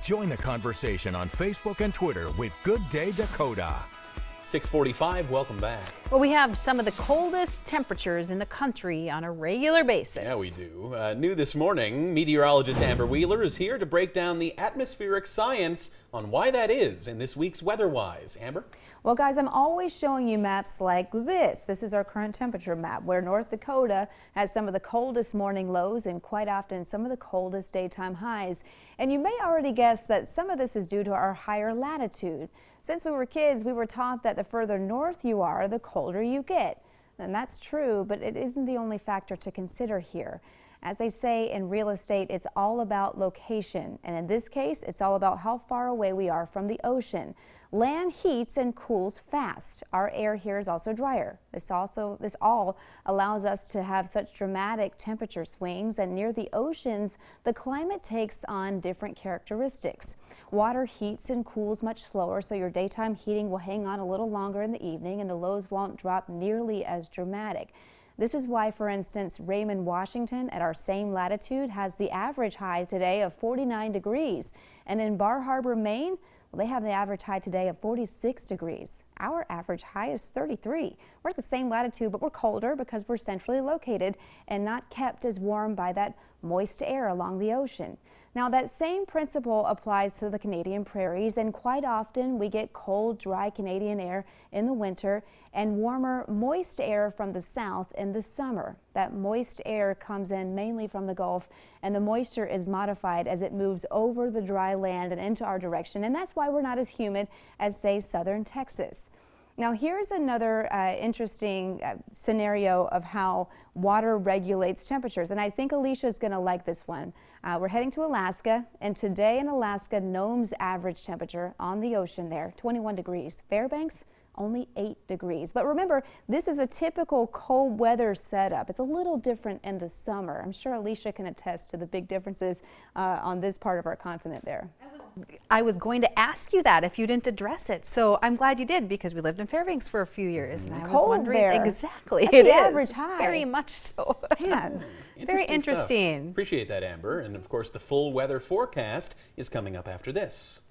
Join the conversation on Facebook and Twitter with Good Day Dakota. 6:45, welcome back. Well, we have some of the coldest temperatures in the country on a regular basis. Yeah, we do. New this morning, meteorologist Amber Wheeler is here to break down the atmospheric science on why that is in this week's Weatherwise. Amber? Well, guys, I'm always showing you maps like this. This is our current temperature map, where North Dakota has some of the coldest morning lows and quite often some of the coldest daytime highs. And you may already guess that some of this is due to our higher latitude. Since we were kids, we were taught that the further north you are, the colder you get. And that's true, but it isn't the only factor to consider here. As they say in real estate, it's all about location. And in this case, it's all about how far away we are from the ocean. Land heats and cools fast. Our air here is also drier. This all allows us to have such dramatic temperature swings, and near the oceans, the climate takes on different characteristics. Water heats and cools much slower, so your daytime heating will hang on a little longer in the evening, and the lows won't drop nearly as dramatic. This is why, for instance, Raymond, Washington, at our same latitude, has the average high today of 49 degrees. And in Bar Harbor, Maine, well, they have the average high today of 46 degrees. Our average high is 33. We're at the same latitude, but we're colder because we're centrally located and not kept as warm by that moist air along the ocean. Now, that same principle applies to the Canadian prairies, and quite often we get cold, dry Canadian air in the winter and warmer, moist air from the south in the summer. That moist air comes in mainly from the Gulf, and the moisture is modified as it moves over the dry land and into our direction, and that's why we're not as humid as, say, southern Texas. Now, here's another interesting scenario of how water regulates temperatures, and I think Alicia's going to like this one. We're heading to Alaska, and today in Alaska, Nome's average temperature on the ocean there, 21 degrees. Fairbanks, only 8 degrees. But remember, this is a typical cold weather setup. It's a little different in the summer. I'm sure Alicia can attest to the big differences on this part of our continent there. I was going to ask you that if you didn't address it, so I'm glad you did, because we lived in Fairbanks for a few years, and I was wondering there. Exactly. That's it the is average high. Very much so. Man. Very interesting. Appreciate that, Amber. And of course, the full weather forecast is coming up after this.